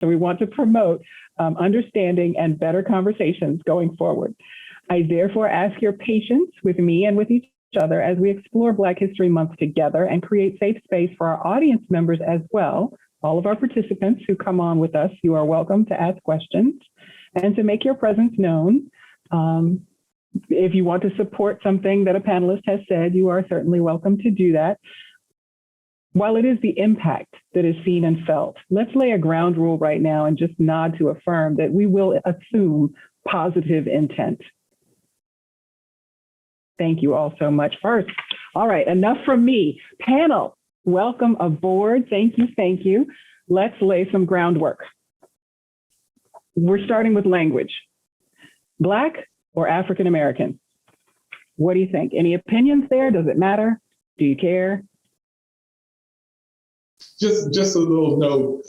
So we want to promote understanding and better conversations going forward. I therefore ask your patience with me and with each other as we explore Black History Month together and create safe space for our audience members as well. All of our participants who come on with us, you are welcome to ask questions and to make your presence known. If you want to support something that a panelist has said, you are certainly welcome to do that. While it is the impact that is seen and felt, let's lay a ground rule right now and just nod to affirm that we will assume positive intent. Thank you all so much. First, all right, enough from me. Panel, welcome aboard. Thank you, thank you. Let's lay some groundwork. We're starting with language. Black or African American? What do you think? Any opinions there? Does it matter? Do you care? Just a little note.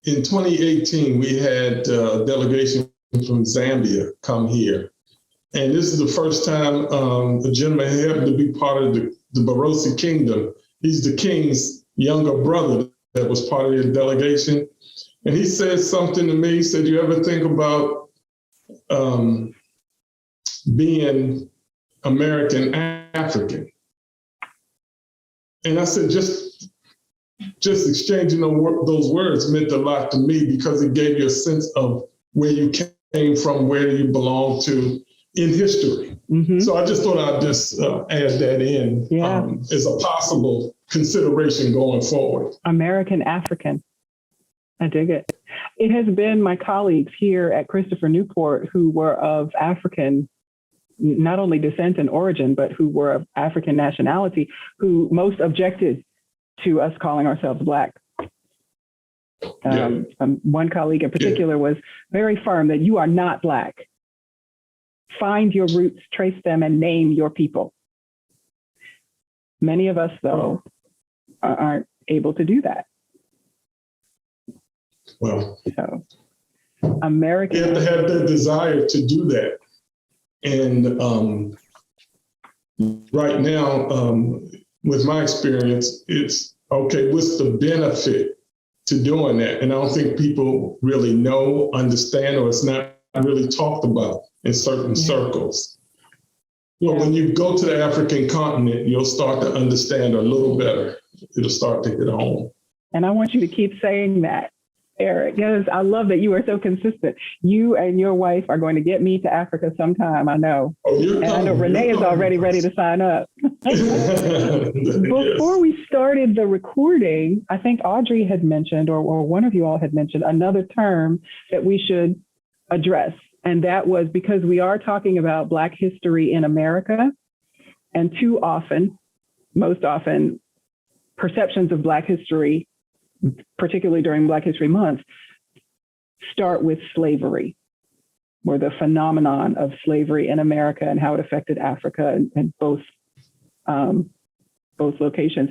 In 2018, we had a delegation from Zambia come here. And this is the first time the gentleman happened to be part of the Barosi Kingdom. He's the king's younger brother that was part of the delegation. And he said something to me. He said, you ever think about being American African? And I said, just exchanging those words meant a lot to me because it gave you a sense of where you came from, where you belong to in history. Mm-hmm. So I just thought I'd just add that in as a possible consideration going forward. American African. I dig it. It has been my colleagues here at Christopher Newport who were of African, not only descent and origin, but who were of African nationality, who most objected to us calling ourselves Black. One colleague in particular was very firm that you are not Black. Find your roots, trace them, and name your people. Many of us, though, aren't able to do that. Well, so American. You have to have the desire to do that. And right now, with my experience, it's okay, what's the benefit to doing that? And I don't think people really know, understand, or it's not really talked about in certain circles. But when you go to the African continent, you'll start to understand a little better. It'll start to hit home. And I want you to keep saying that, Eric, because I love that you are so consistent. You and your wife are going to get me to Africa sometime, I know. And I know Renee is already ready to sign up. Before we started the recording, I think Audrey had mentioned, or one of you all had mentioned, another term that we should address. And that was because we are talking about Black history in America. And too often, most often, perceptions of Black history, particularly during Black History Month, start with slavery, or the phenomenon of slavery in America and how it affected Africa and both locations.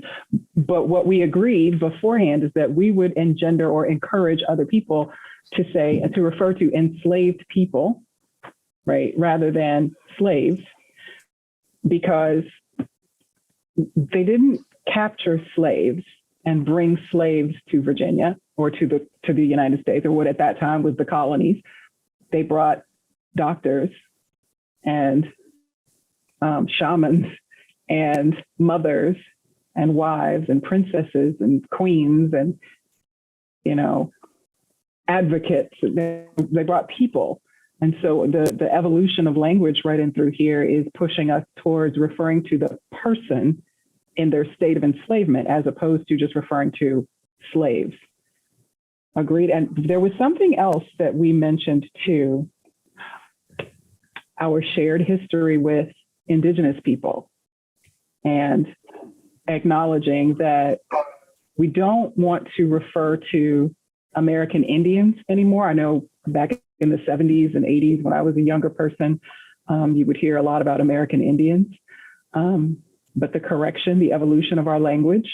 But what we agreed beforehand is that we would engender or encourage other people to refer to enslaved people, right, rather than slaves, because they didn't capture slaves and bring slaves to Virginia or to the United States, or what at that time was the colonies. They brought doctors and shamans and mothers and wives and princesses and queens and, advocates. They brought people. And so the evolution of language right in through here is pushing us towards referring to the person in their state of enslavement as opposed to just referring to slaves. Agreed. And there was something else that we mentioned too, our shared history with Indigenous people, and acknowledging that we don't want to refer to American Indians anymore. I know back in the 70s and 80s, when I was a younger person, you would hear a lot about American Indians. But the correction, the evolution of our language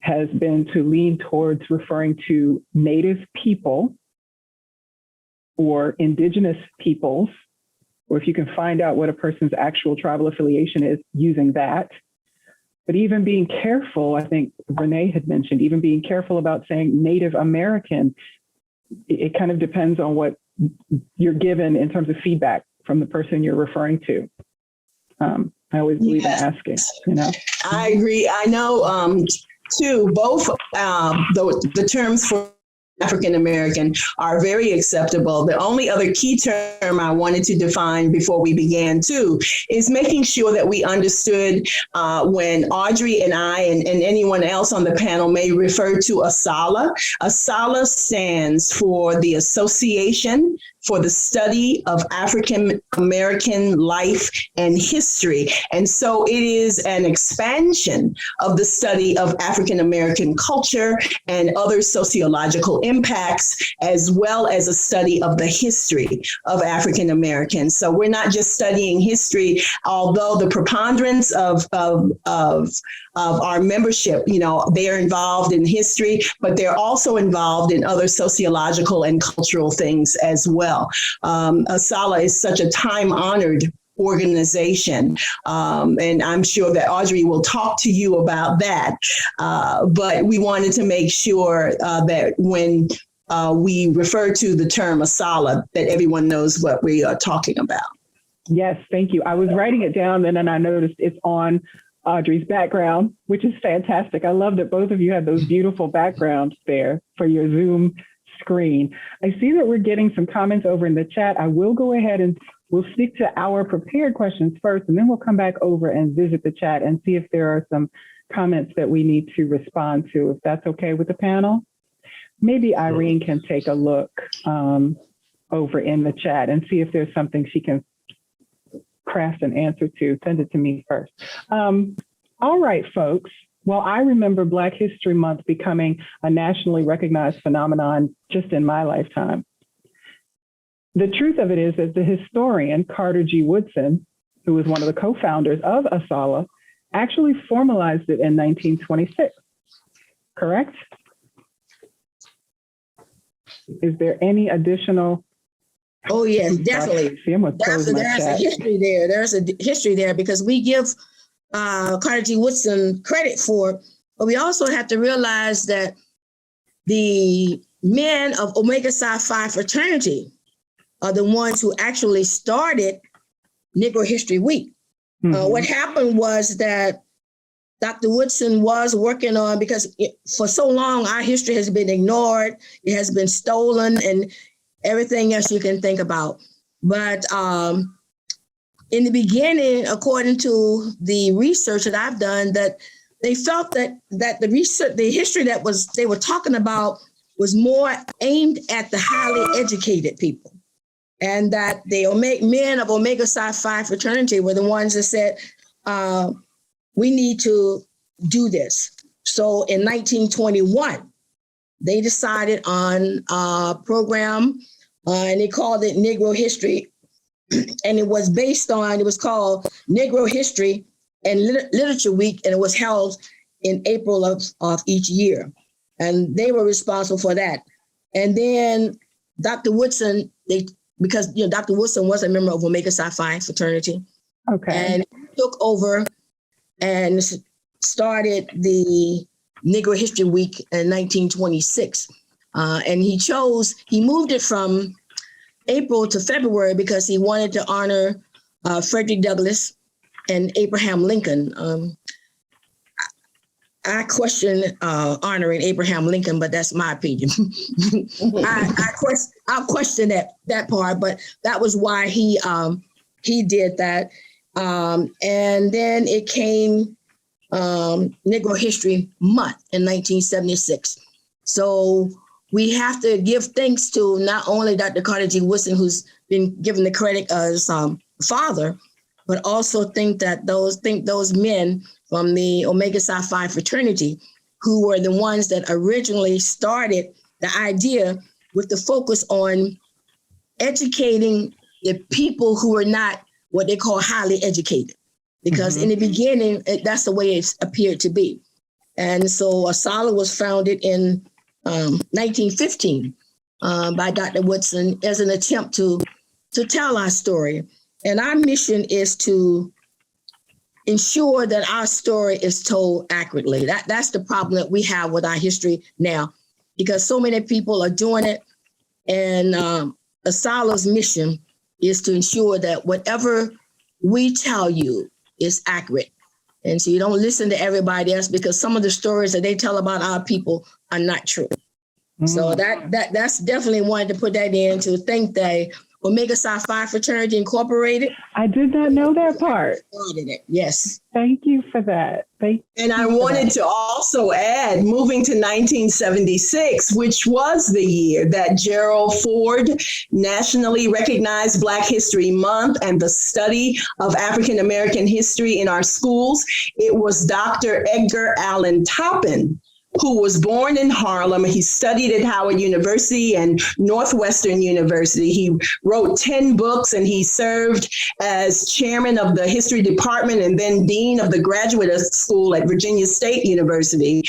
has been to lean towards referring to Native people or Indigenous peoples, or if you can find out what a person's actual tribal affiliation is, using that. But even being careful, I think Renee had mentioned, even being careful about saying Native American, it kind of depends on what you're given in terms of feedback from the person you're referring to. I always believe in asking, you know. I agree. I know, too, both the terms for African American are very acceptable. The only other key term I wanted to define before we began too is making sure that we understood when Audrey and I and anyone else on the panel may refer to ASALA. ASALA stands for the Association for the Study of African American Life and History. And so it is an expansion of the study of African American culture and other sociological impacts, as well as a study of the history of African Americans. So we're not just studying history, although the preponderance of our membership, you know, they are involved in history, but they're also involved in other sociological and cultural things as well. ASALA is such a time-honored organization, and I'm sure that Audrey will talk to you about that. But we wanted to make sure that when we refer to the term ASALA, that everyone knows what we are talking about. Yes, thank you. I was writing it down and then I noticed it's on Audrey's background, which is fantastic. I love that both of you have those beautiful backgrounds there for your Zoom screen. I see that we're getting some comments over in the chat. I will go ahead and we'll stick to our prepared questions first, and then we'll come back over and visit the chat and see if there are some comments that we need to respond to, if that's okay with the panel. Maybe Irene can take a look over in the chat and see if there's something she can craft an answer to. Send it to me first. All right, folks. Well, I remember Black History Month becoming a nationally recognized phenomenon just in my lifetime. The truth of it is that the historian Carter G. Woodson, who was one of the co-founders of ASALA, actually formalized it in 1926, correct? Is there any additional? Oh, yes, definitely. There's a history there. There's a history there because we give Carter G. Woodson credit for it, but we also have to realize that the men of Omega Psi Phi fraternity are the ones who actually started Negro History Week. Mm-hmm. What happened was that Dr. Woodson was working on, because for so long, our history has been ignored, it has been stolen, and everything else you can think about. But in the beginning, according to the research that I've done, that they felt that the history that they were talking about was more aimed at the highly educated people. And that the men of Omega Psi Phi fraternity were the ones that said, we need to do this. So in 1921, they decided on a program and they called it Negro History. And it was called Negro History and Literature Week, and it was held in April of each year. And they were responsible for that. And then Dr. Woodson, because Dr. Woodson was a member of Omega Psi Phi fraternity. Okay. And took over and started the Negro History Week in 1926. And he moved it from April to February because he wanted to honor Frederick Douglass and Abraham Lincoln. I question honoring Abraham Lincoln, but that's my opinion. I'll question that part, but that was why he did that. And then it came Negro History Month in 1976. So we have to give thanks to not only Dr. Carter G. Woodson, who's been given the credit as father, but also think those men from the Omega Psi Phi fraternity, who were the ones that originally started the idea with the focus on educating the people who were not what they call highly educated. Because in the beginning, that's the way it appeared to be. And so ASALA was founded in 1915 by Dr. Woodson as an attempt to tell our story. And our mission is to ensure that our story is told accurately. That's the problem that we have with our history now, because so many people are doing it And ASALA's mission is to ensure that whatever we tell you is accurate. And so you don't listen to everybody else, because some of the stories that they tell about our people are not true. So that's definitely wanted to put that in, to think that Omega Psi Phi Fraternity Incorporated. I did not know that part. Yes. Thank you for that. And I wanted to also add, moving to 1976, which was the year that Gerald Ford nationally recognized Black History Month and the study of African American history in our schools. It was Dr. Edgar Allan Toppin, who was born in Harlem. He studied at Howard University and Northwestern University. He wrote 10 books, and he served as chairman of the history department and then dean of the graduate school at Virginia State University.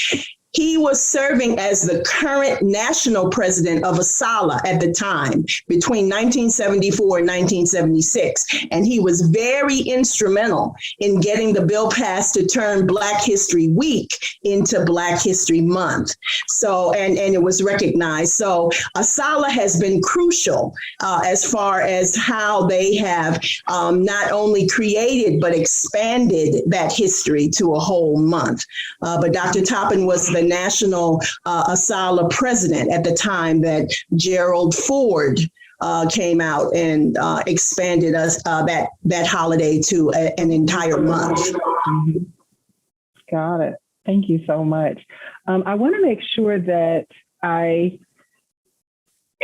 He was serving as the current national president of ASALA at the time, between 1974 and 1976. And he was very instrumental in getting the bill passed to turn Black History Week into Black History Month. So, and it was recognized. So ASALA has been crucial as far as how they have not only created, but expanded that history to a whole month. But Dr. Toppin was the national ASALA president at the time that Gerald Ford came out and expanded us that holiday to an entire month. Got it. Thank you so much. I want to make sure that I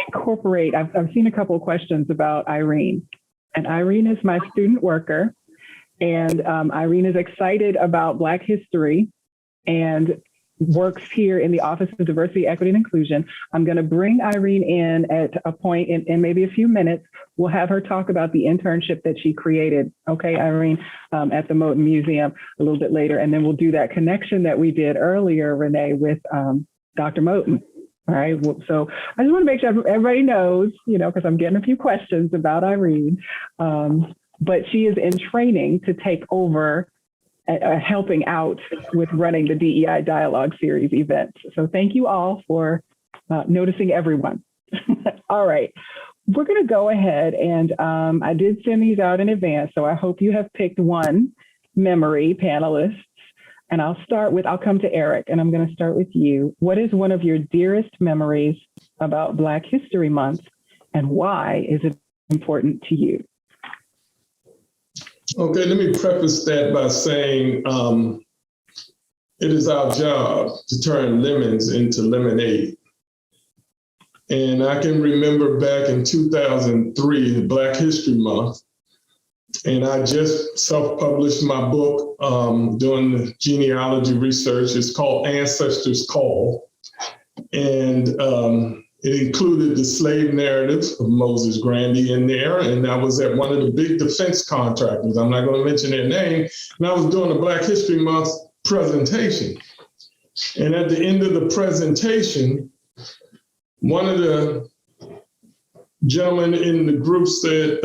incorporate, I've seen a couple of questions about Irene, and Irene is my student worker, and Irene is excited about Black history and works here in the Office of Diversity, Equity, and Inclusion. I'm going to bring Irene in at a point in maybe a few minutes. We'll have her talk about the internship that she created, okay, Irene, at the Moton Museum a little bit later. And then we'll do that connection that we did earlier, Renee, with Dr. Moton. All right, so I just want to make sure everybody knows, because I'm getting a few questions about Irene, but she is in training to take over helping out with running the DEI Dialogue Series event. So thank you all for noticing everyone. All right, we're going to go ahead, and I did send these out in advance, so I hope you have picked one memory, panelists. And I'll come to Eric, and I'm going to start with you. What is one of your dearest memories about Black History Month, and why is it important to you? Okay, let me preface that by saying it is our job to turn lemons into lemonade. And I can remember back in 2003, Black History Month, and I just self-published my book doing the genealogy research. It's called Ancestors Call. And it included the slave narrative of Moses Grandy in there. And I was at one of the big defense contractors. I'm not going to mention their name. And I was doing a Black History Month presentation. And at the end of the presentation, one of the gentlemen in the group said,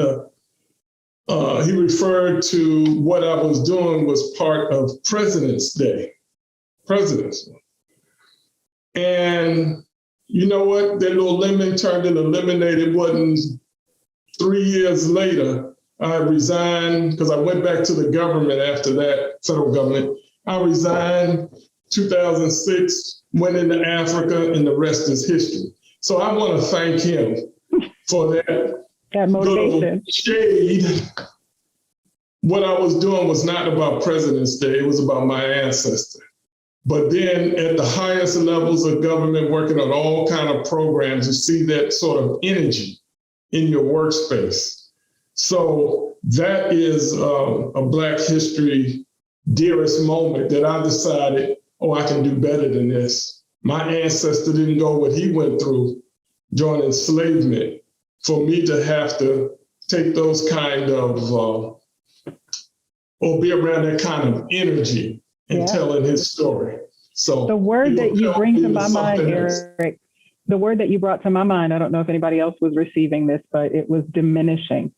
he referred to what I was doing was part of President's Day. And you know what? That little lemon turned into lemonade. It wasn't 3 years later, I resigned because I went back to the government after that, federal government. I resigned 2006, went into Africa, and the rest is history. So I want to thank him for that motivation. Shade. What I was doing was not about President's Day. It was about my ancestor. But then at the highest levels of government, working on all kind of programs, you see that sort of energy in your workspace. So that is a Black history dearest moment that I decided, I can do better than this. My ancestor didn't go what he went through during enslavement for me to have to take those kind of, or be around that kind of energy and telling his story. So the word that you bring to my mind, Eric, the word that you brought to my mind, I don't know if anybody else was receiving this, but it was diminishing.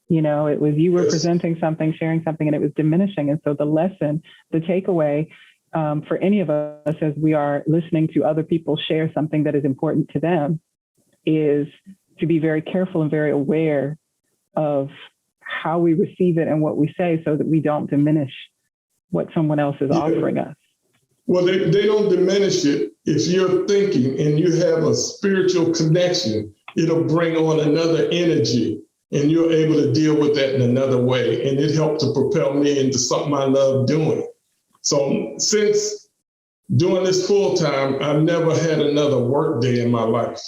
It was you were presenting something, sharing something, and it was diminishing. And so the lesson, the takeaway for any of us as we are listening to other people share something that is important to them, is to be very careful and very aware of how we receive it and what we say so that we don't diminish what someone else is offering us. Well, they don't diminish it. If you're thinking and you have a spiritual connection, it'll bring on another energy and you're able to deal with that in another way. And it helped to propel me into something I love doing. So since doing this full time, I've never had another work day in my life.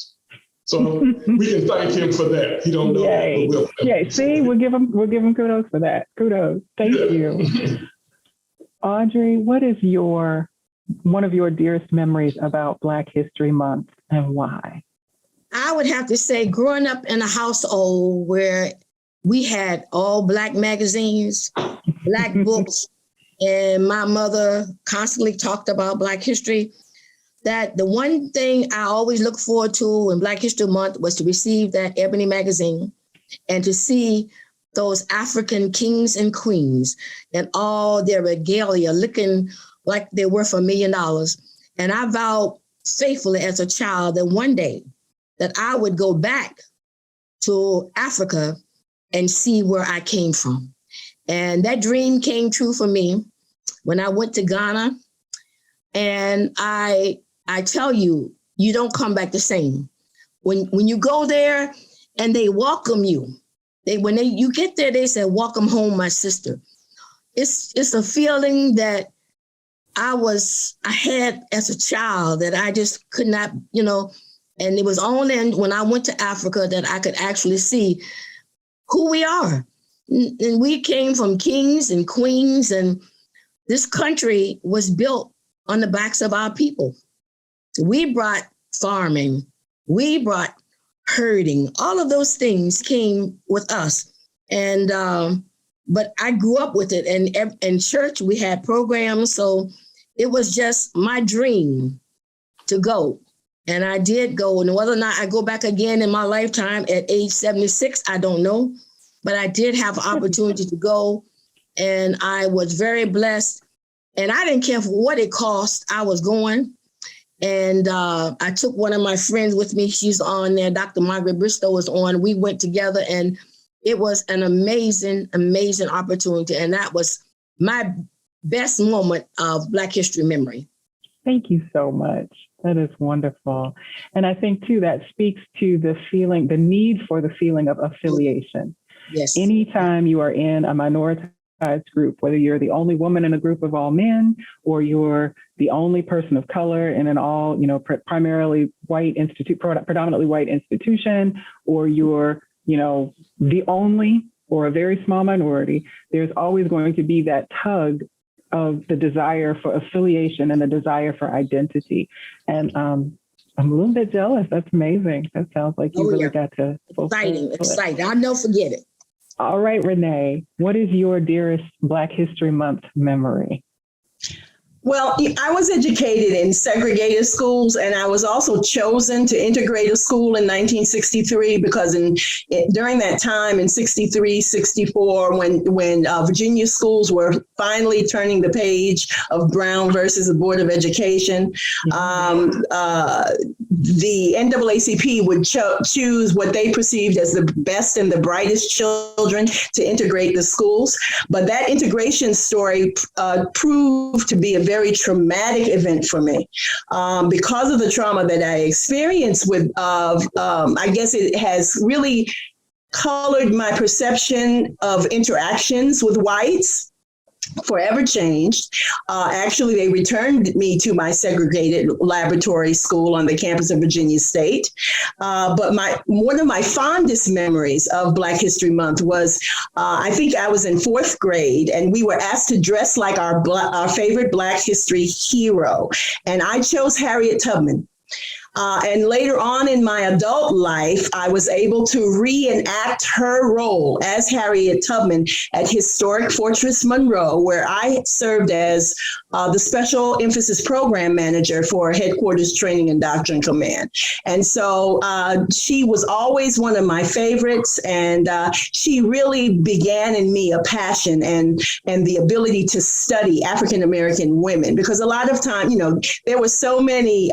So we can thank him for that. He don't know. Yay. Yay. See, we'll give him kudos for that. Kudos. Thank you. Audrey, what is one of your dearest memories about Black History Month and why? I would have to say growing up in a household where we had all Black magazines, Black books, and my mother constantly talked about Black history, that the one thing I always looked forward to in Black History Month was to receive that Ebony magazine and to see those African kings and queens and all their regalia looking like they were for $1 million. And I vowed faithfully as a child that one day that I would go back to Africa and see where I came from. And that dream came true for me when I went to Ghana. And I tell you, you don't come back the same. When you go there and they welcome you, you get there, they say, "Welcome home, my sister." It's a feeling that I had as a child that I just could not, and it was only when I went to Africa that I could actually see who we are. And we came from kings and queens, and this country was built on the backs of our people. We brought farming, we brought herding, all of those things came with us. And, but I grew up with it, and in church we had programs. So it was just my dream to go. And I did go, and whether or not I go back again in my lifetime at age 76, I don't know, but I did have an opportunity to go, and I was very blessed. And I didn't care for what it cost, I was going. And I took one of my friends with me. She's on there. Dr. Margaret Bristow was on. We went together, and it was an amazing, amazing opportunity. And that was my best moment of Black history memory. Thank you so much. That is wonderful. And I think, too, that speaks to the need for the feeling of affiliation. Yes. Anytime you are in a minoritized group, whether you're the only woman in a group of all men, or you're the only person of color in an all, primarily white predominantly white institution, or you're, the only or a very small minority, there's always going to be that tug of the desire for affiliation and the desire for identity. And I'm a little bit jealous. That's amazing. That sounds like you really got to. Exciting. I'll never forget it. All right, Renee, what is your dearest Black History Month memory? Well, I was educated in segregated schools, and I was also chosen to integrate a school in 1963 because during that time in 63, 64, when Virginia schools were finally turning the page of Brown versus the Board of Education, the NAACP would choose what they perceived as the best and the brightest children to integrate the schools. But that integration story proved to be a very traumatic event for me because of the trauma that I experienced I guess it has really colored my perception of interactions with whites. Forever changed. Actually, they returned me to my segregated laboratory school on the campus of Virginia State. But one of my fondest memories of Black History Month was, I think I was in 4th grade, and we were asked to dress like our favorite Black history hero. And I chose Harriet Tubman. And later on in my adult life, I was able to reenact her role as Harriet Tubman at historic Fortress Monroe, where I served as the Special Emphasis Program Manager for Headquarters Training and Doctrine Command. And so she was always one of my favorites, and she really began in me a passion and the ability to study African American women, because a lot of time, there were so many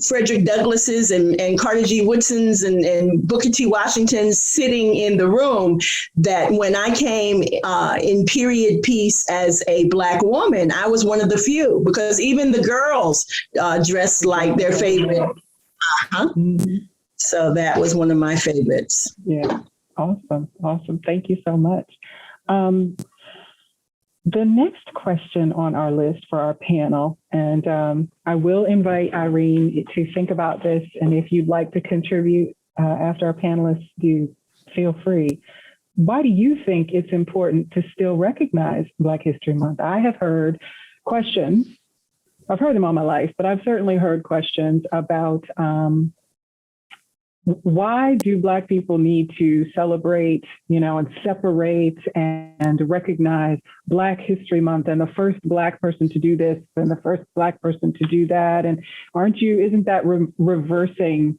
Frederick Douglass's and Carter G. Woodson's and Booker T. Washington's sitting in the room, that when I came in period piece as a Black woman, I was one of the few, because even the girls dressed like their favorite. Mm-hmm. So that was one of my favorites. Yeah, awesome. Thank you so much. The next question on our list for our panel, and I will invite Irene to think about this, and if you'd like to contribute after our panelists do, feel free. Why do you think it's important to still recognize Black History Month? I have heard questions, I've heard them all my life, but I've certainly heard questions about why do Black people need to celebrate, and separate and recognize Black History Month and the first Black person to do this and the first Black person to do that? And isn't that reversing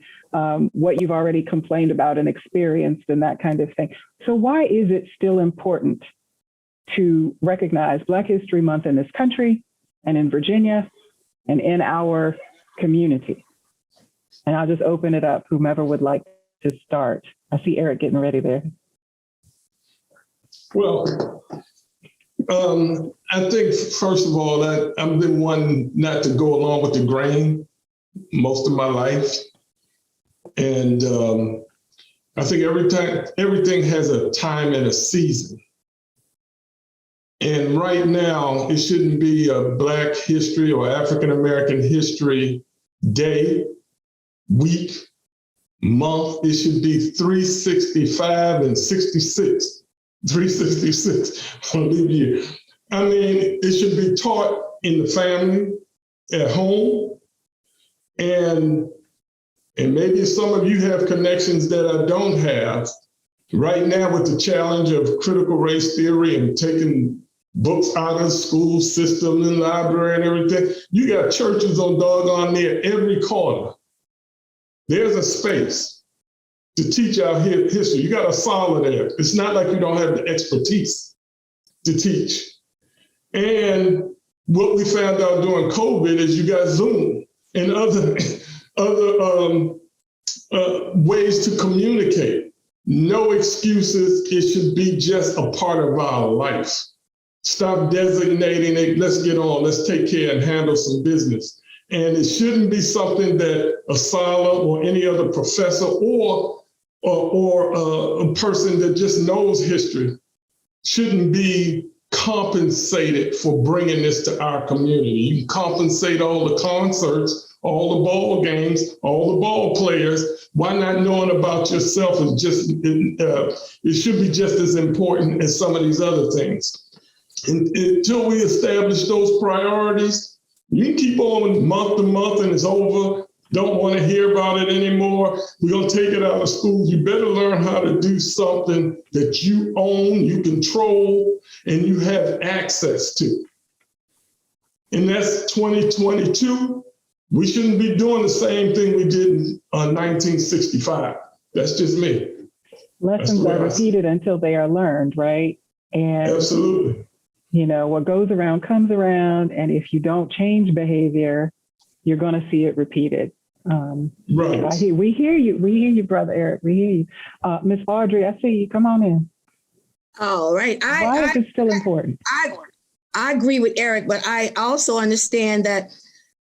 what you've already complained about and experienced and that kind of thing? So why is it still important to recognize Black History Month in this country and in Virginia and in our community? And I'll just open it up, whomever would like to start. I see Eric getting ready there. Well, I think, first of all, that I've been one not to go along with the grain most of my life. And I think everything has a time and a season. And right now, it shouldn't be a Black History or African American History Day, week, month. It should be 365 and 66. 366 on leap year. I mean, it should be taught in the family, at home, and maybe some of you have connections that I don't have. Right now, with the challenge of critical race theory and taking books out of the school system and library and everything, you got churches on doggone near every corner. There's a space to teach our history. You got a solid there. It's not like you don't have the expertise to teach. And what we found out during COVID is you got Zoom and other ways to communicate. No excuses. It should be just a part of our life. Stop designating it. Let's get on. Let's take care and handle some business. And it shouldn't be something that a Sala or any other professor or a person that just knows history shouldn't be compensated for bringing this to our community. You can compensate all the concerts, all the ball games, all the ball players. Why not knowing about yourself is just, it should be just as important as some of these other things. And until we establish those priorities, you can keep on month to month and it's over. Don't want to hear about it anymore. We're going to take it out of schools. You better learn how to do something that you own, you control, and you have access to. And that's 2022. We shouldn't be doing the same thing we did in 1965. That's just me. Lessons are repeated until they are learned, right? And absolutely. What goes around comes around, and if you don't change behavior, you're going to see it repeated. Right. We hear you, Brother Eric. We hear you. Miss Audrey, I see you. Come on in. All right. Why is it still important? I agree with Eric, but I also understand that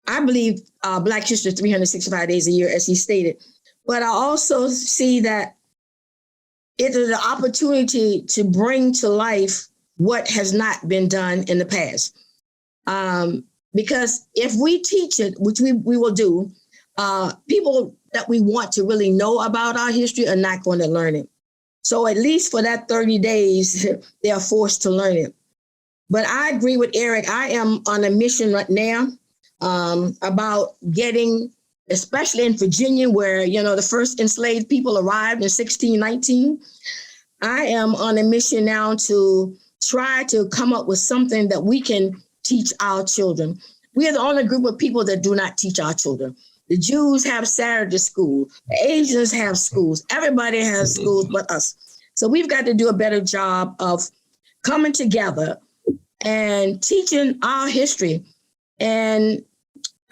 I believe Black History 365 days a year, as he stated. But I also see that it is an opportunity to bring to life what has not been done in the past. Because if we teach it, which we will do, people that we want to really know about our history are not going to learn it. So at least for that 30 days, they are forced to learn it. But I agree with Eric. I am on a mission right now about getting, especially in Virginia, where, the first enslaved people arrived in 1619. I am on a mission now to try to come up with something that we can teach our children. We are the only group of people that do not teach our children. The Jews have Saturday school. The Asians have schools. Everybody has schools but us. So we've got to do a better job of coming together and teaching our history. And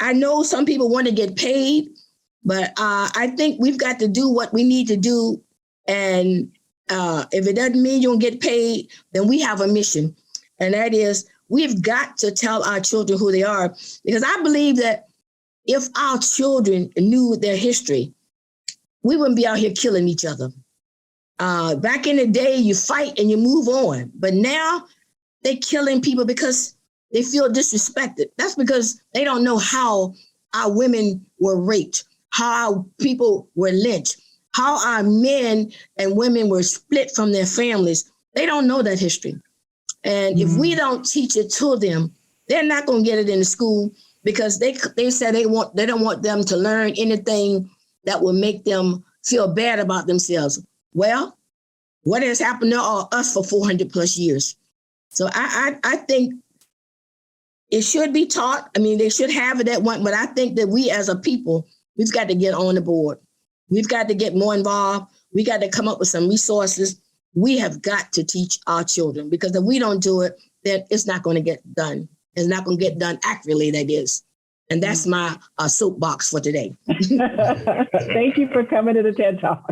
I know some people want to get paid, but I think we've got to do what we need to do. And if it doesn't mean you don't get paid, then we have a mission. And that is, we've got to tell our children who they are. Because I believe that if our children knew their history, we wouldn't be out here killing each other. Back in the day, you fight and you move on. But now they're killing people because they feel disrespected. That's because they don't know how our women were raped, how our people were lynched, how our men and women were split from their families. They don't know that history. And if we don't teach it to them, they're not going to get it in the school, because they said they don't want them to learn anything that will make them feel bad about themselves. Well, what has happened to us for 400 plus years? So I think it should be taught. I mean, they should have it at one, but I think that we as a people, we've got to get on the board. We've got to get more involved. We got to come up with some resources. We have got to teach our children, because if we don't do it, then it's not going to get done. It's not going to get done accurately, that is. And that's my soapbox for today. Thank you for coming to the TED Talk.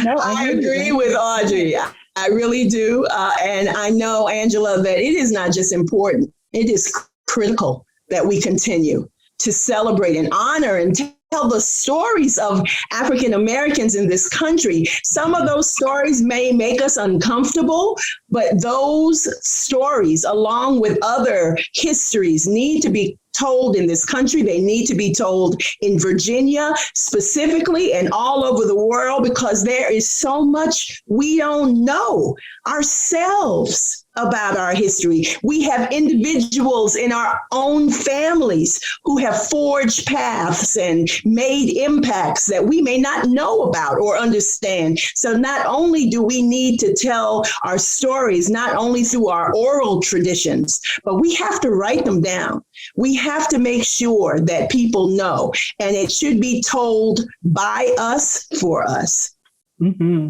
No, I agree with Audrey. I really do. And I know, Angela, that it is not just important. It is critical that we continue to celebrate and honor and tell the stories of African Americans in this country. Some of those stories may make us uncomfortable, but those stories, along with other histories, need to be told in this country. They need to be told in Virginia specifically, and all over the world, because there is so much we don't know ourselves about our history. We have individuals in our own families who have forged paths and made impacts that we may not know about or understand. So not only do we need to tell our stories, not only through our oral traditions, but we have to write them down. We have to make sure that people know, and it should be told by us, for us. Mm-hmm.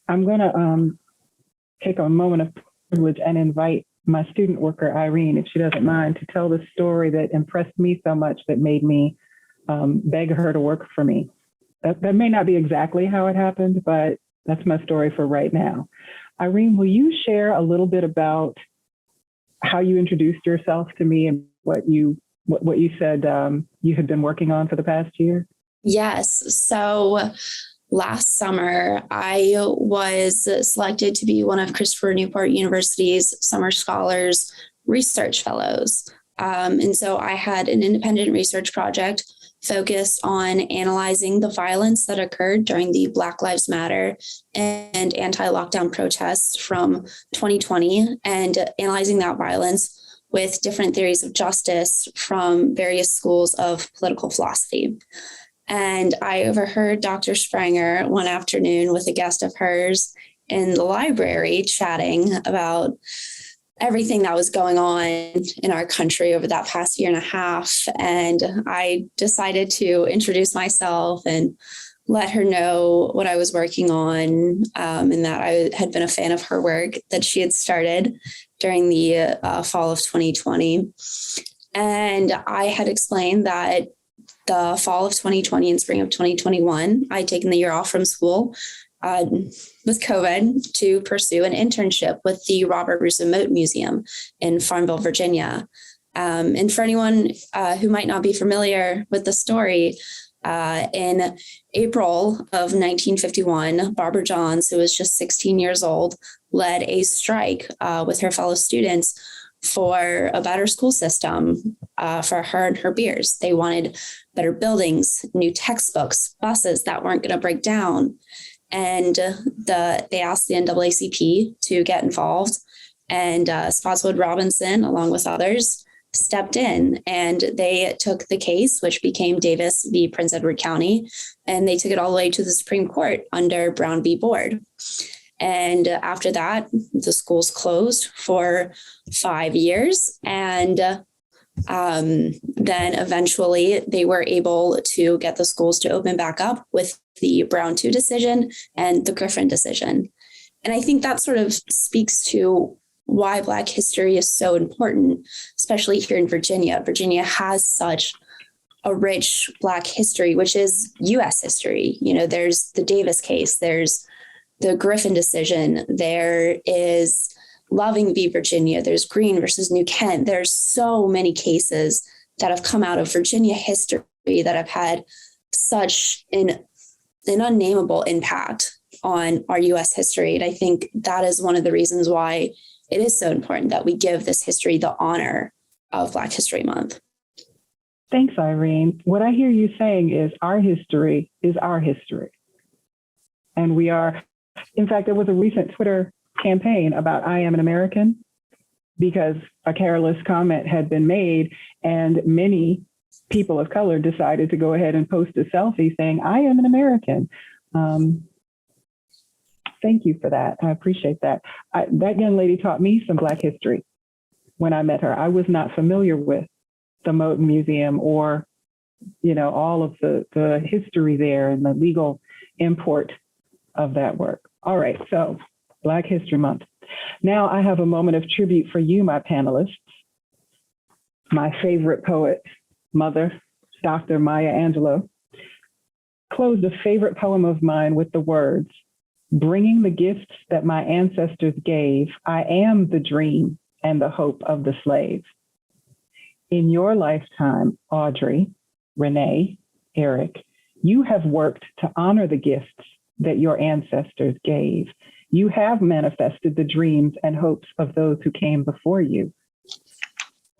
I'm going to take a moment of privilege and invite my student worker, Irene, if she doesn't mind, to tell the story that impressed me so much that made me beg her to work for me. That may not be exactly how it happened, but that's my story for right now. Irene, will you share a little bit about how you introduced yourself to me and what you said you had been working on for the past year? Yes. So last summer, I was selected to be one of Christopher Newport University's Summer Scholars Research Fellows. And so I had an independent research project focused on analyzing the violence that occurred during the Black Lives Matter and anti-lockdown protests from 2020, and analyzing that violence with different theories of justice from various schools of political philosophy. And I overheard Dr. Sprenger one afternoon with a guest of hers in the library chatting about everything that was going on in our country over that past year and a half. And I decided to introduce myself and let her know what I was working on, and that I had been a fan of her work that she had started during the fall of 2020. And I had explained that the fall of 2020 and spring of 2021, I'd taken the year off from school with COVID to pursue an internship with the Robert Russo Moat Museum in Farmville, Virginia. And for anyone who might not be familiar with the story, in April of 1951, Barbara Johns, who was just 16 years old, led a strike with her fellow students for a better school system for her and her peers. They wanted better buildings, new textbooks, buses that weren't going to break down. And they asked the NAACP to get involved. And Spotswood Robinson, along with others, stepped in, and they took the case, which became Davis v. Prince Edward County, and they took it all the way to the Supreme Court under Brown v. Board. And after that, the schools closed for 5 years. And then eventually they were able to get the schools to open back up with the Brown 2 decision and the Griffin decision. And I think that sort of speaks to why Black history is so important, especially here in Virginia. Virginia has such a rich Black history, which is U.S. history. You know, there's the Davis case, there's the Griffin decision, there is Loving v. Virginia, there's Green versus New Kent. There's so many cases that have come out of Virginia history that have had such an unnameable impact on our U.S. history. And I think that is one of the reasons why it is so important that we give this history the honor of Black History Month. Thanks, Irene. What I hear you saying is our history is our history. And we are, in fact, there was a recent Twitter campaign about I am an American because a careless comment had been made and many people of color decided to go ahead and post a selfie saying, I am an American. Thank you for that. I appreciate that. That young lady taught me some Black history when I met her. I was not familiar with the Moton Museum or, you know, all of the history there and the legal import of that work. All right, so Black History Month. Now I have a moment of tribute for you, my panelists. My favorite poet, mother, Dr. Maya Angelou, closed a favorite poem of mine with the words, bringing the gifts that my ancestors gave, I am the dream and the hope of the slave. In your lifetime, Audrey, Renee, Eric, you have worked to honor the gifts that your ancestors gave. You have manifested the dreams and hopes of those who came before you.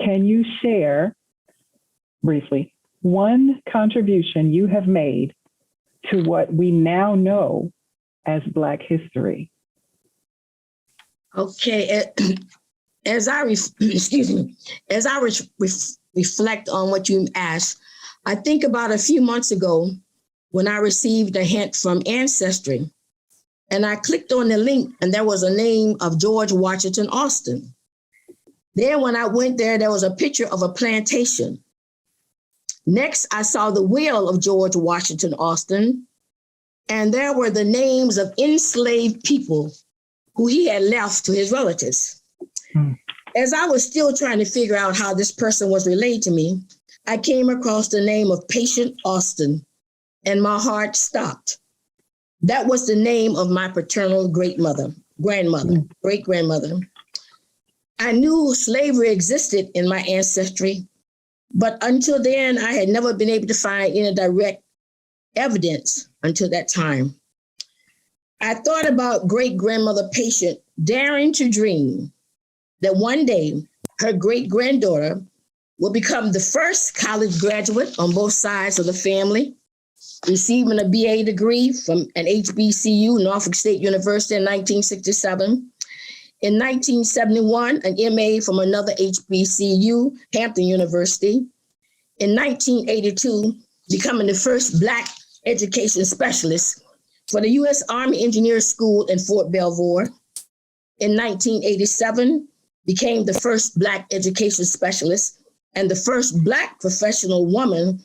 Can you share, briefly, one contribution you have made to what we now know as Black history? Okay, as I reflect on what you asked, I think about a few months ago when I received a hint from Ancestry, and I clicked on the link, and there was a name of George Washington Austin. Then when I went there, there was a picture of a plantation. Next, I saw the will of George Washington Austin, and there were the names of enslaved people who he had left to his relatives. As I was still trying to figure out how this person was related to me, I came across the name of Patient Austin, and my heart stopped. That was the name of my paternal great-grandmother. I knew slavery existed in my ancestry, but until then, I had never been able to find any direct evidence until that time. I thought about great-grandmother Patient daring to dream that one day her great-granddaughter will become the first college graduate on both sides of the family, receiving a BA degree from an HBCU, Norfolk State University in 1967. In 1971, an MA from another HBCU, Hampton University. In 1982, becoming the first Black education specialist for the U.S. Army Engineer School in Fort Belvoir. In 1987, became the first Black education specialist and the first Black professional woman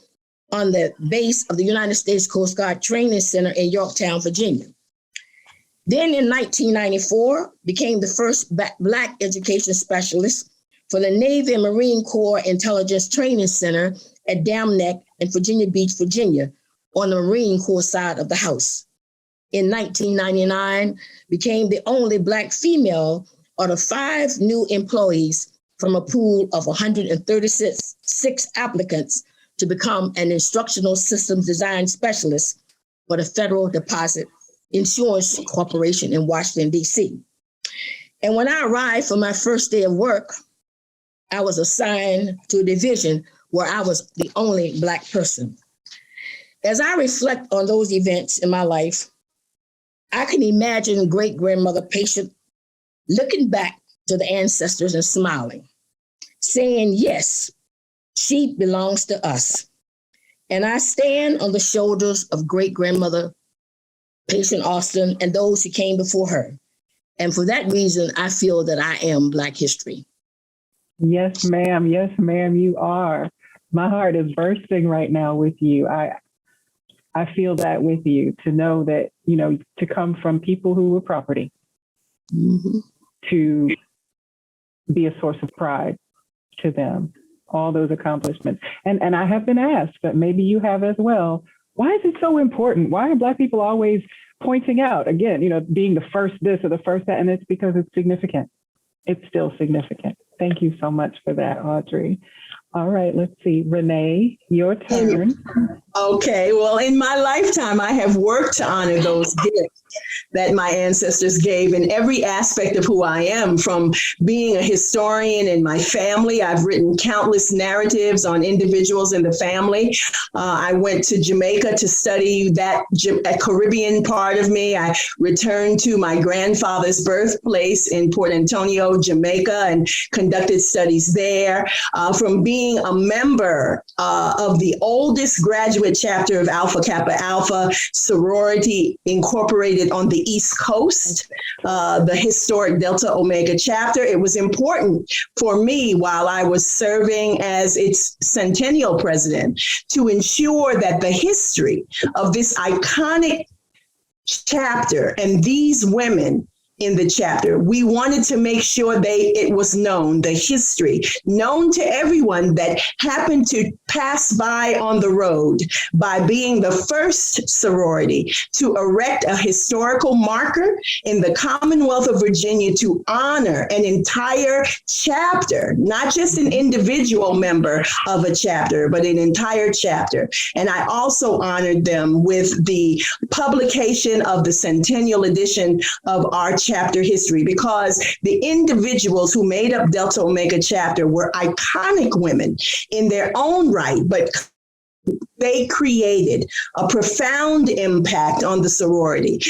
on the base of the United States Coast Guard Training Center in Yorktown, Virginia. Then in 1994, became the first Black education specialist for the Navy and Marine Corps Intelligence Training Center at Dam Neck in Virginia Beach, Virginia, on the Marine Corps side of the house. In 1999, became the only Black female out of 5 new employees from a pool of 136 applicants to become an instructional systems design specialist for the Federal Deposit Insurance Corporation in Washington, D.C. And when I arrived for my first day of work, I was assigned to a division where I was the only Black person. As I reflect on those events in my life, I can imagine great-grandmother Patient looking back to the ancestors and smiling, saying, yes, she belongs to us. And I stand on the shoulders of great-grandmother Patient Austin and those who came before her. And for that reason, I feel that I am Black history. Yes, ma'am. Yes, ma'am, you are. My heart is bursting right now with you. I feel that with you, to know that, you know, to come from people who were property, to be a source of pride to them, all those accomplishments. And I have been asked, but maybe you have as well, why is it so important? Why are Black people always pointing out, again, being the first this or the first that? And it's because it's significant. It's still significant. Thank you so much for that, Audrey. All right, let's see. Renee, your turn. Okay, well, in my lifetime, I have worked to honor those gifts that my ancestors gave in every aspect of who I am, from being a historian in my family. I've written countless narratives on individuals in the family. I went to Jamaica to study that Caribbean part of me. I returned to my grandfather's birthplace in Port Antonio, Jamaica, and conducted studies there. From being a member of the oldest graduate chapter of Alpha Kappa Alpha sorority incorporated on the East Coast, the historic Delta Omega chapter. It was important for me, while I was serving as its centennial president, to ensure that the history of this iconic chapter and these women in the chapter, we wanted to make sure it was known, the history, known to everyone that happened to pass by on the road, by being the first sorority to erect a historical marker in the Commonwealth of Virginia to honor an entire chapter, not just an individual member of a chapter, but an entire chapter. And I also honored them with the publication of the centennial edition of our chapter history, because the individuals who made up Delta Omega chapter were iconic women in their own right, but they created a profound impact on the sorority.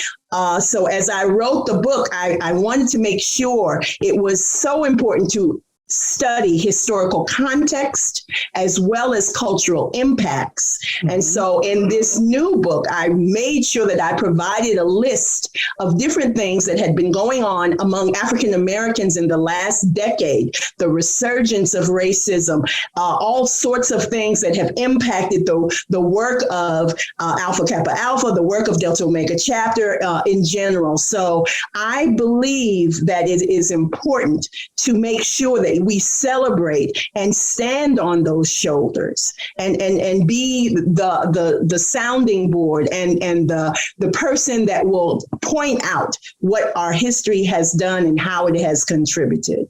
So as I wrote the book, I wanted to make sure it was so important to study historical context as well as cultural impacts. Mm-hmm. And so in this new book, I made sure that I provided a list of different things that had been going on among African Americans in the last decade, the resurgence of racism, all sorts of things that have impacted the work of Alpha Kappa Alpha, the work of Delta Omega chapter in general. So I believe that it is important to make sure that we celebrate and stand on those shoulders and be the sounding board and the person that will point out what our history has done and how it has contributed.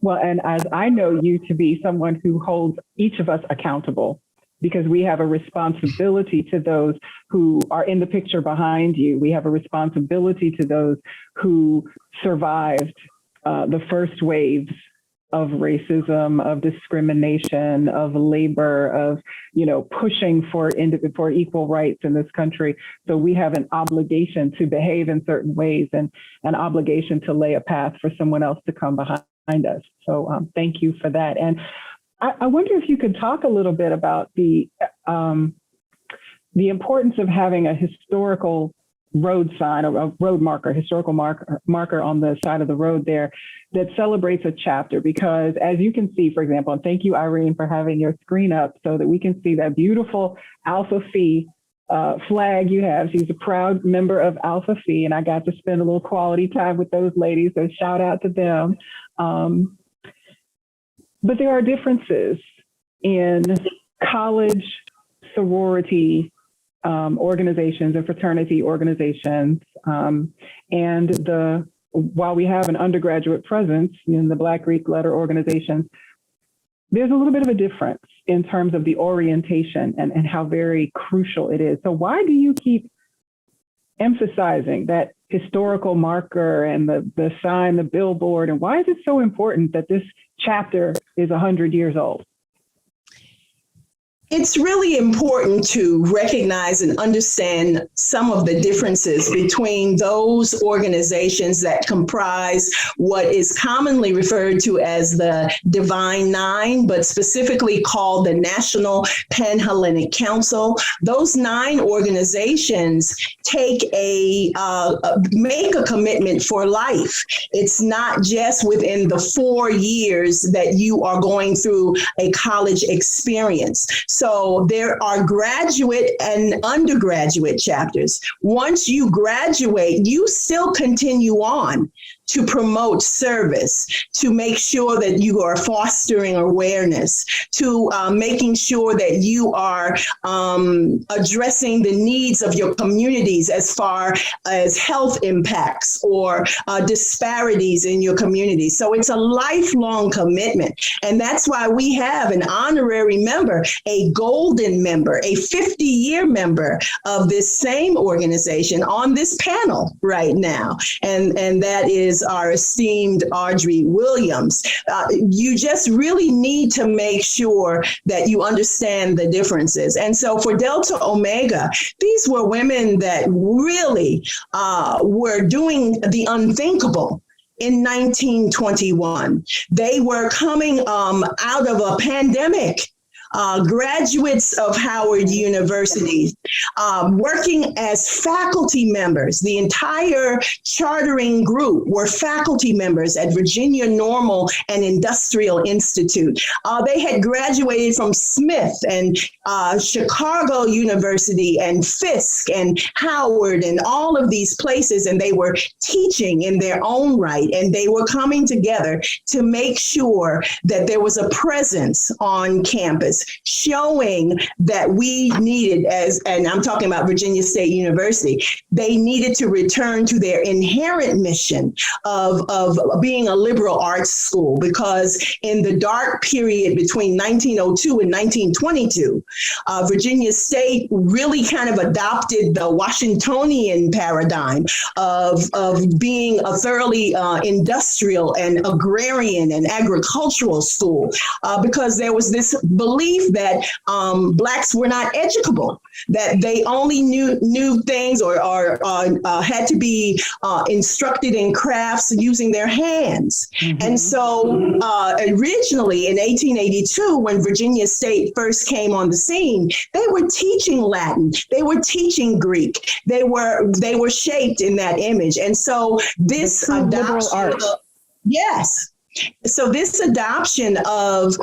Well, and as I know you to be someone who holds each of us accountable, because we have a responsibility to those who are in the picture behind you. We have a responsibility to those who survived the first waves of racism, of discrimination, of labor, of pushing for equal rights in this country. So we have an obligation to behave in certain ways and an obligation to lay a path for someone else to come behind us. So thank you for that. And I wonder if you could talk a little bit about the importance of having a historical road sign, a road marker, historical marker on the side of the road there that celebrates a chapter. Because as you can see, for example, and thank you, Irene, for having your screen up so that we can see that beautiful Alpha Phi flag you have. She's a proud member of Alpha Phi, and I got to spend a little quality time with those ladies, so shout out to them. But there are differences in college sorority organizations and fraternity organizations. And while we have an undergraduate presence in the Black Greek letter organizations, there's a little bit of a difference in terms of the orientation and how very crucial it is. So why do you keep emphasizing that historical marker and the sign, the billboard, and why is it so important that this chapter is 100 years old? It's really important to recognize and understand some of the differences between those organizations that comprise what is commonly referred to as the Divine Nine, but specifically called the National Pan-Hellenic Council. Those 9 organizations make a commitment for life. It's not just within the 4 years that you are going through a college experience. So there are graduate and undergraduate chapters. Once you graduate, you still continue on to promote service, to make sure that you are fostering awareness, to making sure that you are addressing the needs of your communities as far as health impacts or disparities in your community. So it's a lifelong commitment. And that's why we have an honorary member, a golden member, a 50-year member of this same organization on this panel right now. And that is our esteemed Audrey Williams. You just really need to make sure that you understand the differences. And so for Delta Omega, these were women that really were doing the unthinkable. In 1921, they were coming out of a pandemic. Graduates of Howard University, working as faculty members. The entire chartering group were faculty members at Virginia Normal and Industrial Institute. They had graduated from Smith and Chicago University and Fisk and Howard and all of these places, and they were teaching in their own right, and they were coming together to make sure that there was a presence on campus, showing that we needed, and I'm talking about Virginia State University, they needed to return to their inherent mission of being a liberal arts school, because in the dark period between 1902 and 1922, Virginia State really kind of adopted the Washingtonian paradigm of being a thoroughly industrial and agrarian and agricultural school, because there was this belief that Blacks were not educable, that they only knew things or had to be instructed in crafts using their hands. Mm-hmm. And so originally in 1882, when Virginia State first came on the scene, they were teaching Latin, they were teaching Greek, they were shaped in that image. And so this liberal arts. Yes. So this adoption of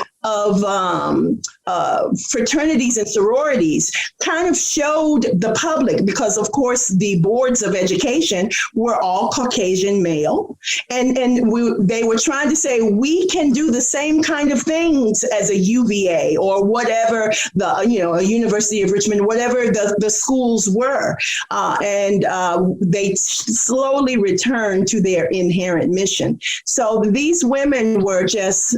fraternities and sororities kind of showed the public, because of course the boards of education were all Caucasian male, and they were trying to say we can do the same kind of things as a UVA or whatever a University of Richmond, whatever the schools were, and they slowly returned to their inherent mission. So these women were just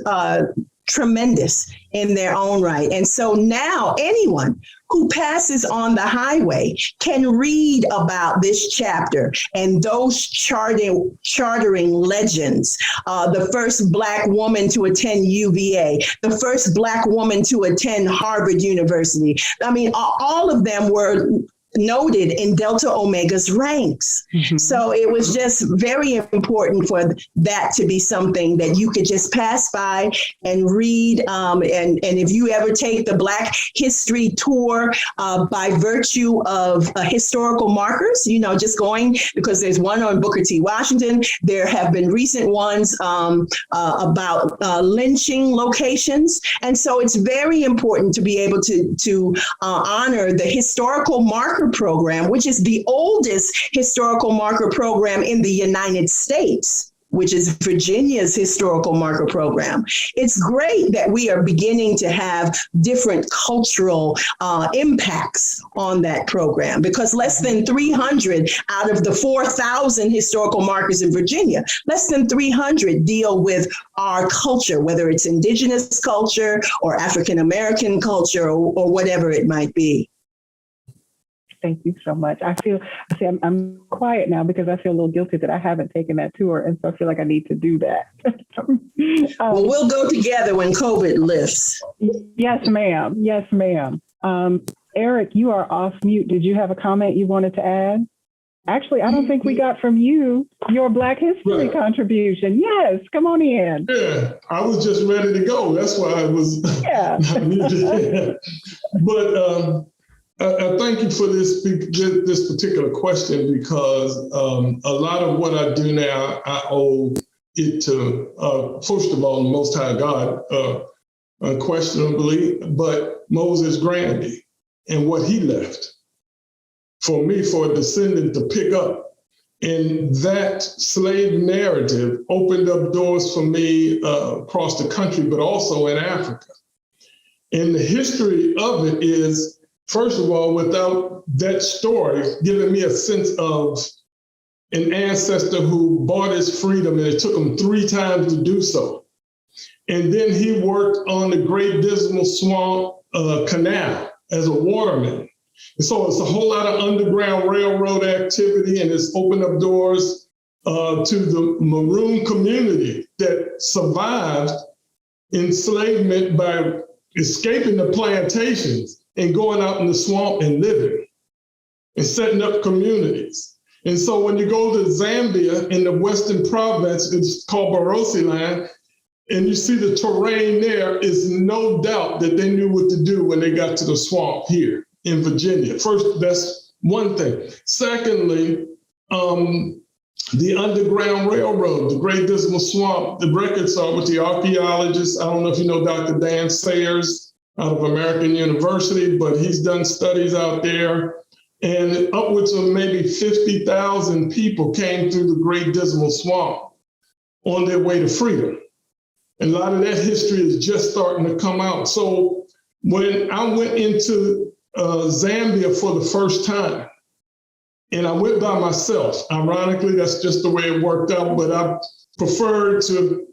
tremendous in their own right. And so now anyone who passes on the highway can read about this chapter and those chartering legends. The first Black woman to attend UVA, the first Black woman to attend Harvard University. I mean, all of them were noted in Delta Omega's ranks. Mm-hmm. So it was just very important for that to be something that you could just pass by and read. And if you ever take the Black History Tour by virtue of historical markers, just going, because there's one on Booker T. Washington. There have been recent ones about lynching locations. And so it's very important to be able to honor the historical marker program, which is the oldest historical marker program in the United States, which is Virginia's historical marker program. It's great that we are beginning to have different cultural impacts on that program, because less than 300 out of the 4,000 historical markers in Virginia, less than 300 deal with our culture, whether it's Indigenous culture or African American culture or whatever it might be. Thank you so much. I'm quiet now because I feel a little guilty that I haven't taken that tour. And so I feel like I need to do that. Well, we'll go together when COVID lifts. Yes, ma'am. Yes, ma'am. Eric, you are off mute. Did you have a comment you wanted to add? Actually, I don't think we got from you your Black History contribution. Yes, come on in. Yeah, I was just ready to go. That's why I was. Yeah. But I thank you for this particular question, because a lot of what I do now, I owe it to, first of all, the Most High God, unquestionably, but Moses Grandy and what he left. For me, for a descendant to pick up And that slave narrative opened up doors for me across the country, but also in Africa. And the history of it is, first of all, without that story giving me a sense of an ancestor who bought his freedom, and it took him 3 times to do so. And then he worked on the Great Dismal Swamp Canal as a waterman. And so it's a whole lot of underground railroad activity, and it's opened up doors to the Maroon community that survived enslavement by escaping the plantations and going out in the swamp and living and setting up communities. And so when you go to Zambia in the Western province, it's called Barotseland, and you see the terrain there, is no doubt that they knew what to do when they got to the swamp here in Virginia. First, that's one thing. Secondly, the Underground Railroad, the Great Dismal Swamp, the records are with the archaeologists. I don't know if you know Dr. Dan Sayers out of American University, but he's done studies out there. And upwards of maybe 50,000 people came through the Great Dismal Swamp on their way to freedom. And a lot of that history is just starting to come out. So when I went into Zambia for the first time, and I went by myself, ironically, that's just the way it worked out, but I preferred to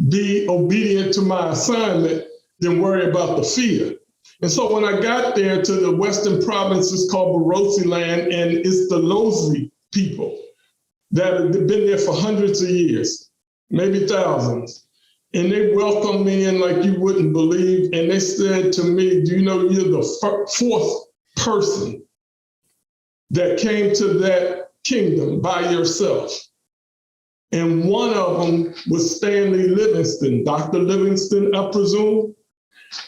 be obedient to my assignment than worry about the fear. And so when I got there to the Western province, it's called Barotseland, and it's the Lozi people that have been there for hundreds of years, maybe thousands. And they welcomed me in like you wouldn't believe. And they said to me, do you know you're the fourth person that came to that kingdom by yourself? And one of them was Stanley Livingston, Dr. Livingston, I presume.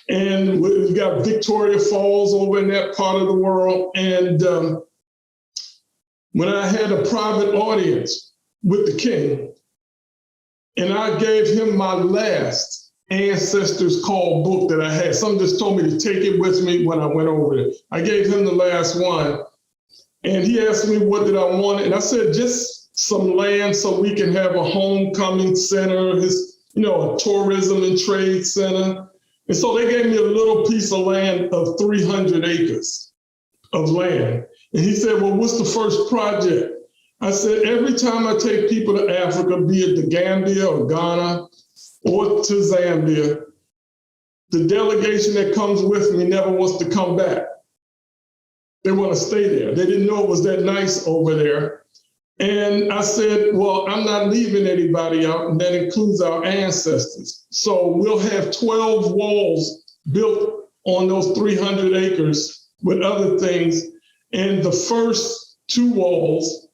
And we got Victoria Falls over in that part of the world. And when I had a private audience with the king, and I gave him my last Ancestors Call book that I had. Someone just told me to take it with me when I went over there. I gave him the last one. And he asked me, what did I want? And I said, just some land so we can have a homecoming center, a tourism and trade center. And so they gave me a little piece of land of 300 acres of land. And he said, well, what's the first project? I said, every time I take people to Africa, be it to Gambia or Ghana or to Zambia, the delegation that comes with me never wants to come back. They want to stay there. They didn't know it was that nice over there. And I said, well, I'm not leaving anybody out, and that includes our ancestors. So we'll have 12 walls built on those 300 acres with other things. And the first 2 walls,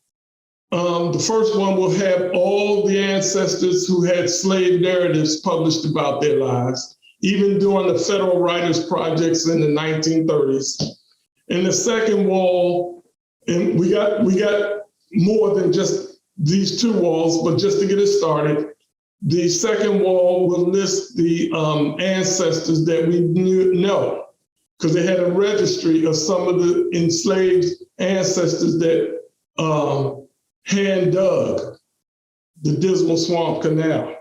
the first one will have all the ancestors who had slave narratives published about their lives, even during the Federal Writers Projects in the 1930s. And the second wall, and we got more than just these 2 walls, but just to get it started, the second wall will list the ancestors that we know, because they had a registry of some of the enslaved ancestors that hand dug the Dismal Swamp Canal,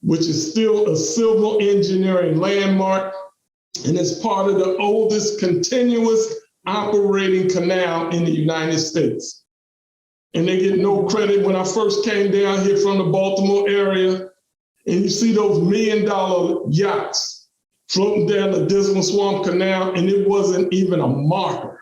which is still a civil engineering landmark, and it's part of the oldest continuous operating canal in the United States. And they get no credit. When I first came down here from the Baltimore area, and you see those $1 million yachts floating down the Dismal Swamp Canal, and it wasn't even a marker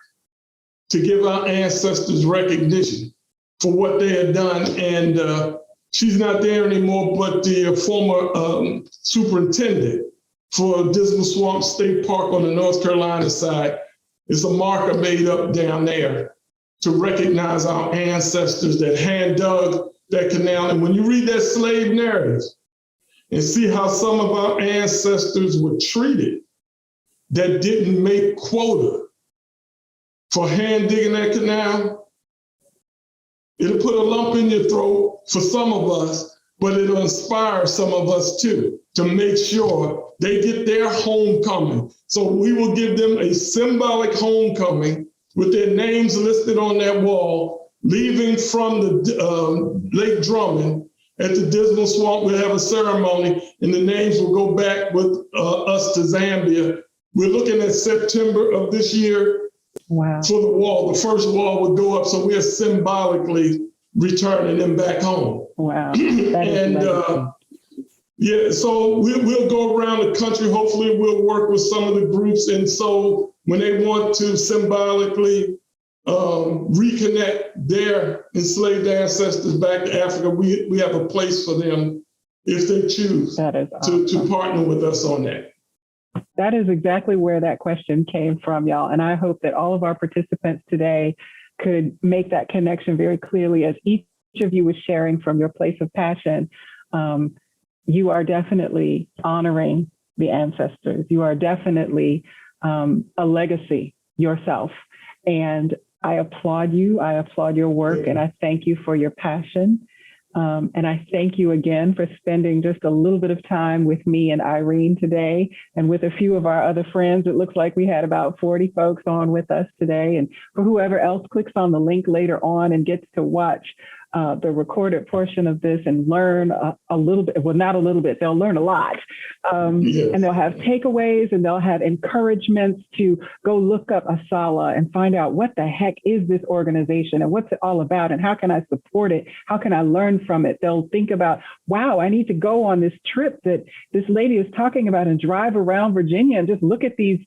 to give our ancestors recognition for what they had done. And she's not there anymore, but the former superintendent for Dismal Swamp State Park on the North Carolina side, is a marker made up down there to recognize our ancestors that hand dug that canal. And when you read that slave narrative and see how some of our ancestors were treated that didn't make quota for hand digging that canal, it'll put a lump in your throat for some of us, but it'll inspire some of us too, to make sure they get their homecoming. So we will give them a symbolic homecoming with their names listed on that wall, leaving from the Lake Drummond at the Dismal Swamp. We'll have a ceremony, and the names will go back with us to Zambia. We're looking at September of this year. Wow. For the wall. The first wall would go up, so we're symbolically returning them back home. Wow. And yeah, so we'll go around the country. Hopefully we'll work with some of the groups. And so when they want to symbolically reconnect their enslaved ancestors back to Africa, we have a place for them if they choose to partner with us on that. That is exactly where that question came from, y'all. And I hope that all of our participants today could make that connection very clearly as each of you was sharing from your place of passion. You are definitely honoring the ancestors. You are definitely a legacy yourself. And I applaud you. I applaud your work, and I thank you for your passion. And I thank you again for spending just a little bit of time with me and Irene today, and with a few of our other friends. It looks like we had about 40 folks on with us today. And for whoever else clicks on the link later on and gets to watch the recorded portion of this and learn a little bit, well, not a little bit, they'll learn a lot. And they'll have takeaways, and they'll have encouragements to go look up Asala and find out what the heck is this organization and what's it all about and how can I support it? How can I learn from it? They'll think about, wow, I need to go on this trip that this lady is talking about and drive around Virginia and just look at these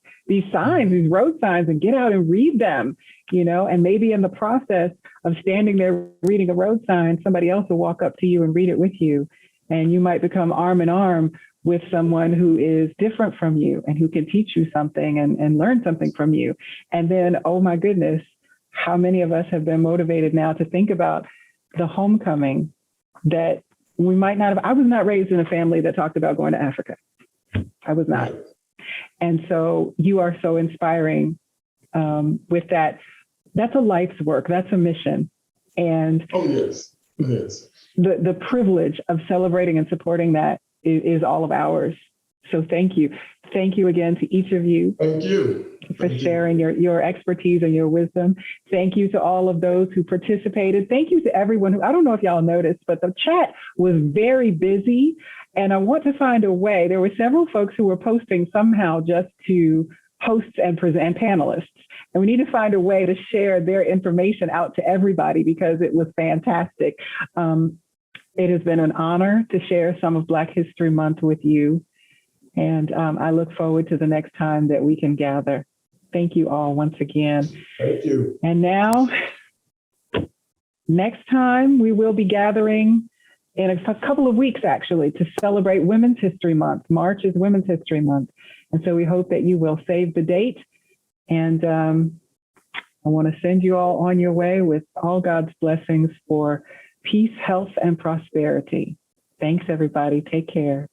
signs, these road signs, and get out and read them, you know, and maybe in the process of standing there reading a road sign, somebody else will walk up to you and read it with you. And you might become arm in arm with someone who is different from you and who can teach you something and learn something from you. And then, oh my goodness, how many of us have been motivated now to think about the homecoming that we might not have. I was not raised in a family that talked about going to Africa. I was not. And so you are so inspiring with that. That's a life's work. That's a mission. And oh, yes. Yes. The privilege of celebrating and supporting that is all of ours. So thank you. Thank you again to each of you. Thank you. For sharing your expertise and your wisdom. Thank you to all of those who participated. Thank you to everyone who, I don't know if y'all noticed, but the chat was very busy. And I want to find a way. There were several folks who were posting somehow just to hosts and panelists. And we need to find a way to share their information out to everybody because it was fantastic. It has been an honor to share some of Black History Month with you. And I look forward to the next time that we can gather. Thank you all once again. Thank you. And now, next time we will be gathering in a couple of weeks, actually, to celebrate Women's History Month. March is Women's History Month. And so we hope that you will save the date. And I want to send you all on your way with all God's blessings for peace, health, and prosperity. Thanks, everybody. Take care.